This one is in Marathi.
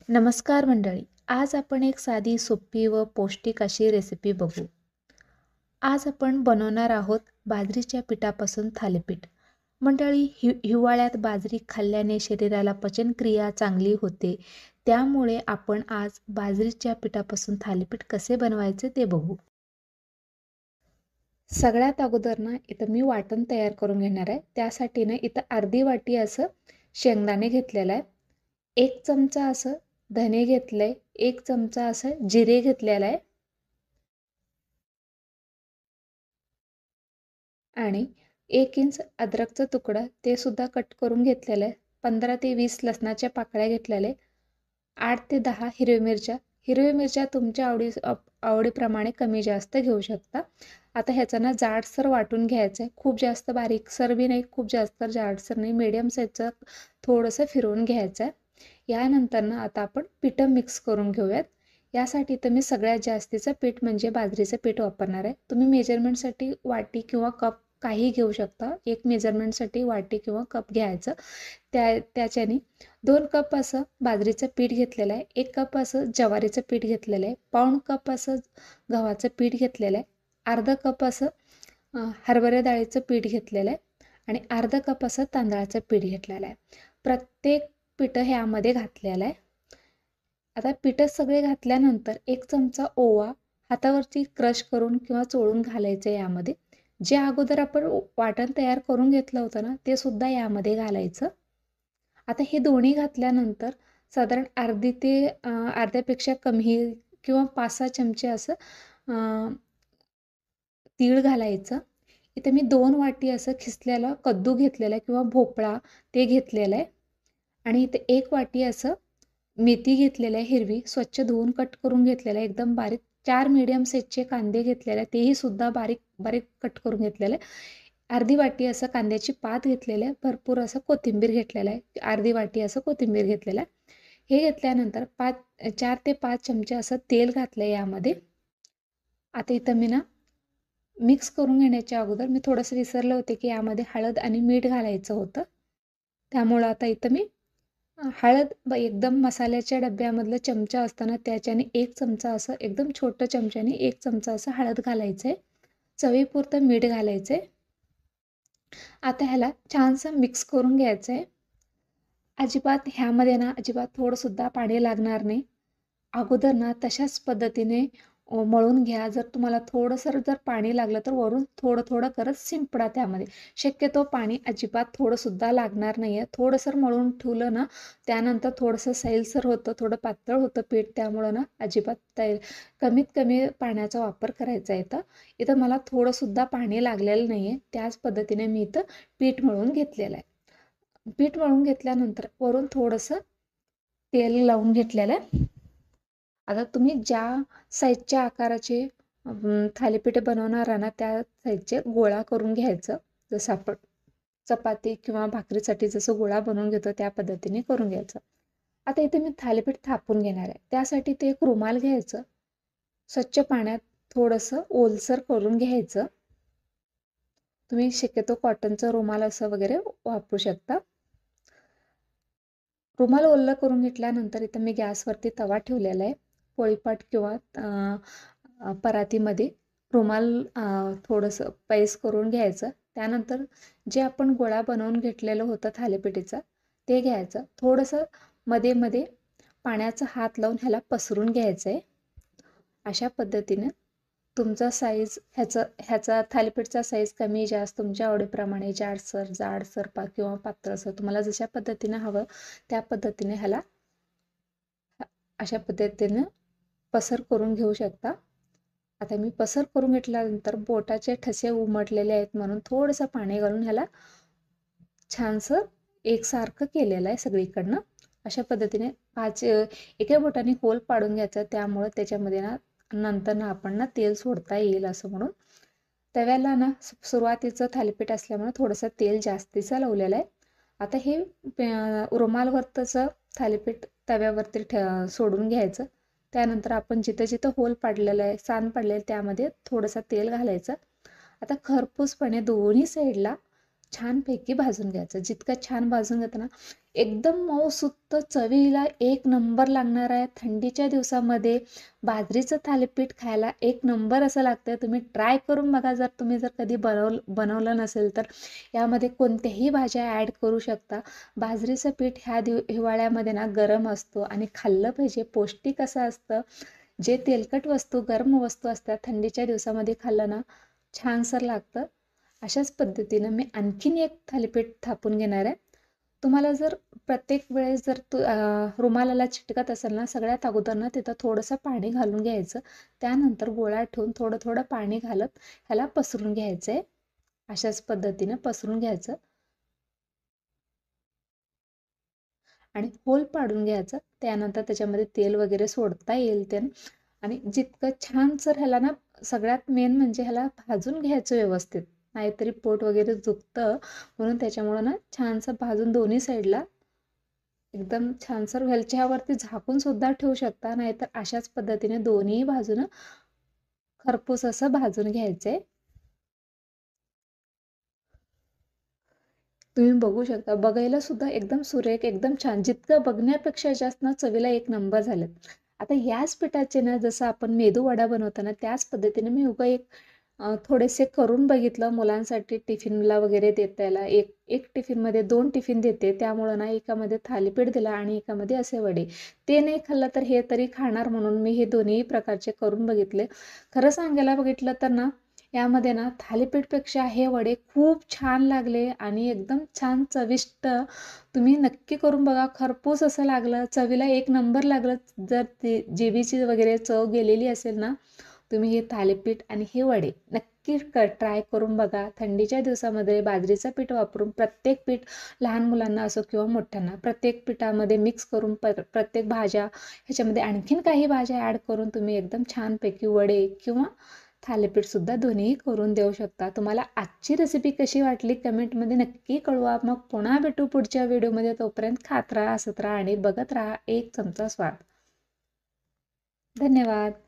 नमस्कार मंडळी. आज आपण एक साधी, सोपी व पौष्टिक अशी रेसिपी बघू. आज आपण बनवणार आहोत बाजरीच्या पिठापासून थालीपीठ. मंडळी, हिवाळ्यात बाजरी खाल्ल्याने शरीराला पचनक्रिया चांगली होते. त्यामुळे आपण आज बाजरीच्या पिठापासून थालीपीठ कसे बनवायचे ते बघू. सगळ्यात अगोदर ना इथं मी वाटण तयार करून घेणार आहे. त्यासाठी ना इथं अर्धी वाटी असं शेंगदाणे घेतलेलं आहे. 1 चमचा असं धने घेतलंय, 1 चमचा असं जिरे घेतलेलं आहे आणि 1 इंच अद्रकचा तुकडा ते सुद्धा कट करून घेतलेलं आहे. 15 ते 20 लसणाच्या पाकळ्या घेतलेल्या आहे. 8 ते 10 हिरव्या मिरच्या. हिरव्या मिरच्या तुमच्या आवडीप्रमाणे कमी जास्त घेऊ शकता. आता ह्याचं ना जाडसर वाटून घ्यायचं आहे. खूप जास्त बारीकसर बी नाही, खूप जास्त जाडसर नाही, मीडियम साईजचं थोडंसं फिरवून घ्यायचं आहे. यानंतर ना आता आपण पिठं मिक्स करून घेऊयात. यासाठी तर मी सगळ्यात जास्तीचं पीठ म्हणजे बाजरीचं पीठ वापरणार आहे. तुम्ही मेजरमेंटसाठी वाटी किंवा कप काही घेऊ शकता. एक मेजरमेंटसाठी वाटी किंवा कप घ्यायचं. त्याच्याने 2 कप असं बाजरीचं पीठ घेतलेलं आहे, 1 कप असं ज्वारीचं पीठ घेतलेलं आहे, पाऊण कप असं गव्हाचं पीठ घेतलेलं आहे, अर्धा कप असं हरभरा डाळीचं पीठ घेतलेलं आहे आणि अर्धा कप असं तांदळाचं पीठ घेतलेलं आहे. प्रत्येक पिठं ह्यामध्ये घातलेलं आहे. आता पिठं सगळे घातल्यानंतर 1 चमचा ओवा हातावरती क्रश करून किंवा चोळून घालायचं आहे यामध्ये. जे अगोदर आपण वाटण तयार करून घेतलं होतं ना, ते सुद्धा यामध्ये घालायचं. आता हे दोन्ही घातल्यानंतर साधारण अर्धी ते अर्ध्यापेक्षा कमी किंवा 5-6 चमचे असं तीळ घालायचं. इथे मी 2 वाटी असं खिसलेला कद्दू घेतलेला आहे किंवा भोपळा ते घेतलेलं आहे आणि इथे 1 वाटी असं मेथी घेतलेलं आहे हिरवी, स्वच्छ धुवून कट करून घेतलेलं आहे एकदम बारीक. 4 मीडियम साईजचे कांदे घेतलेले आहे, तेही सुद्धा बारीक बारीक कट करून घेतलेलं आहे. अर्धी वाटी असं कांद्याची पात घेतलेलं आहे, भरपूर असं कोथिंबीर घेतलेलं आहे, अर्धी वाटी असं कोथिंबीर घेतलेलं आहे. हे घेतल्यानंतर 4 ते 5 चमचे असं तेल घातलं आहे यामध्ये. आता इथं मी ना मिक्स करून घेण्याच्या अगोदर मी थोडंसं विसरले होते की यामध्ये हळद आणि मीठ घालायचं होतं. त्यामुळं आता इथं मी हळद एकदम मसाल्याच्या डब्यामधलं चमचा असताना त्याच्याने 1 चमचा असं एकदम छोटं चमच्याने 1 चमचा असं हळद घालायचं आहे. चवीपुरतं मीठ घालायचं आहे. आता ह्याला छानसं मिक्स करून घ्यायचं आहे. ह्यामध्ये ना अजिबात थोडंसुद्धा पाणी लागणार नाही. अगोदर ना तशाच पद्धतीने मळून घ्या. जर तुम्हाला थोडंसं जर पाणी लागलं तर वरून थोडं-थोडं करत शिंपडा त्यामध्ये. शक्यतो पाणी अजिबात थोडंसुद्धा लागणार नाही आहे. थोडंसं मळून ठेवलं ना, त्यानंतर थोडंसं सैलसर होतं, थोडं पातळ होतं पीठ. त्यामुळं ना अजिबात कमीत कमी पाण्याचा वापर करायचा आहे इथं. इथं मला थोडंसुद्धा पाणी लागलेलं नाही आहे. त्याच पद्धतीने मी इथं पीठ मळून घेतलेलं आहे. पीठ मळून घेतल्यानंतर वरून थोडंसं तेल लावून घेतलेलं आहे. आता तुम्ही ज्या साईजच्या आकाराचे थालीपीठ बनवणार आहे ना, त्या साईजचे गोळा करून घ्यायचं. जसं आपण चपाती किंवा भाकरीसाठी जसं गोळा बनवून घेतो त्या पद्धतीने करून घ्यायचं. आता इथे मी थालीपीठ थापून घेणार आहे. त्यासाठी ते एक रुमाल घ्यायचं. स्वच्छ पाण्यात थोडंसं ओलसर करून घ्यायचं. तुम्ही शक्यतो कॉटनचं रुमाल असं वगैरे वापरू शकता. रुमाल ओलं करून घेतल्यानंतर इथं मी गॅसवरती तवा ठेवलेला आहे. पोळीपाट किंवा परातीमध्ये रुमाल थोडंसं पैस करून घ्यायचं. त्यानंतर जे आपण गोळा बनवून घेतलेलं होतं थालीपीठीचं ते घ्यायचं. थोडंसं मध्ये-मध्ये पाण्याचा हात लावून ह्याला पसरून घ्यायचं आहे. अशा पद्धतीने तुमचा साईज ह्याचा थालीपीठचा साईज कमी जास्त तुमच्या आवडीप्रमाणे जाडसर किंवा पातळसर तुम्हाला जशा पद्धतीने हवं त्या पद्धतीने ह्याला अशा पद्धतीने पसर करून घेऊ शकता. आता मी पसर करून घेतल्यानंतर बोटाचे ठसे उमटलेले आहेत म्हणून थोडंसं पाणी घालून ह्याला छानसं एकसारखं केलेलं आहे सगळीकडनं. अशा पद्धतीने एका बोटाने होल पाडून घ्यायचा. त्यामुळं त्याच्यामध्ये ना नंतर आपण ना तेल सोडता येईल असं म्हणून. तव्याला ना सुरुवातीचं थालीपीठ असल्यामुळे थोडंसं तेल जास्तीचं लावलेलं आहे. आता हे रुमालवरचं थालीपीठ तव्यावरती सोडून घ्यायचं. त्यानंतर आपण जिथं होल पाडलेलं आहे, सांध पाडलेलं आहे त्यामध्ये थोडंसं तेल घालायचं. आता खरपूसपणे दोन्ही साईडला छानपैकी भाजून घ्यायचं. जितकं छान भाजून घेतं ना, एकदम मऊसूत, चवीला एक नंबर लागणार आहे. थंडीच्या दिवसामध्ये बाजरीचं थालीपीठ खायला एक नंबर असं लागतं. तुम्ही ट्राय करून बघा, जर कधी बनवलं नसेल तर. यामध्ये कोणत्याही भाज्या ॲड करू शकता. बाजरीचं पीठ ह्या हिवाळ्यामध्ये ना गरम असतो आणि खाल्लं पाहिजे. पौष्टिक असं असतं. जे तेलकट वस्तू, गरम वस्तू असतात, थंडीच्या दिवसामध्ये खाल्लं ना छानसं लागतं. अशाच पद्धतीनं मी आणखीन एक थालीपीठ थापून घेणार आहे. तुम्हाला जर प्रत्येक वेळेस जर रुमालाला चिटकत असेल ना, सगळ्यात अगोदर ना तिथं थोडंसं पाणी घालून घ्यायचं. त्यानंतर गोळा ठेवून थोडं थोडं पाणी घालत ह्याला पसरून घ्यायचं आहे. अशाच पद्धतीनं पसरून घ्यायचं आणि होल पाडून घ्यायचं. त्यानंतर त्याच्यामध्ये तेल वगैरे सोडता येईल ते. आणि जितकं छान सर ह्याला ना, सगळ्यात मेन म्हणजे ह्याला भाजून घ्यायचं व्यवस्थित. नाहीतरी पोट वगैरे दुखतं, म्हणून त्याच्यामुळं ना छानसं भाजून दोन्ही साईडला एकदम छानसर ह्याच्यावरती झाकून सुद्धा ठेवू शकता. नाहीतर अशाच पद्धतीने दोन्ही बाजूनं खरपूस असं भाजून घ्यायचंय. तुम्ही बघू शकता, बघायला सुद्धा एकदम सुरेख, एकदम छान. जितकं बघण्यापेक्षा जास्त ना चवीला एक नंबर झालेत. आता याच पिठाचे ना, जसं आपण मेदू वडा बनवताना त्याच पद्धतीने मी उगा थोडेसे करून बघितलं मुलांसाठी टिफिनला वगैरे देता. एक टिफिनमध्ये 2 टिफिन देते. त्यामुळं ना एकामध्ये थालीपीठ दिला आणि एकामध्ये असे वडे. ते नाही खाल्लं तर हे तरी खाणार, म्हणून मी हे दोन्ही प्रकारचे करून बघितले. खरं सांगायला बघितलं तर ना, यामध्ये ना थालीपीठपेक्षा हे वडे खूप छान लागले आणि एकदम छान चविष्ट. तुम्ही नक्की करून बघा. खरपूस असं लागलं, चवीला एक नंबर लागलं. जर ते जिभेची वगैरे चव गेलेली असेल ना, तुम्ही हे थालीपीठ आणि हे वडे नक्की ट्राय करून बघा. थंडीच्या दिवसामध्ये बाजरीचं पीठ वापरून प्रत्येक पीठ, लहान मुलांना असो किंवा मोठ्यांना, प्रत्येक पिठामध्ये मिक्स करून प्रत्येक भाज्या ह्याच्यामध्ये आणखीन काही भाज्या ॲड करून तुम्ही एकदम छानपैकी वडे किंवा थालीपीठसुद्धा दोन्हीही करून देऊ शकता. तुम्हाला आजची रेसिपी कशी वाटली कमेंटमध्ये नक्की कळवा. मग पुन्हा भेटू पुढच्या व्हिडिओमध्ये. तोपर्यंत खात राहा, हसत राहा आणि बघत राहा एक चमचा स्वाद. धन्यवाद.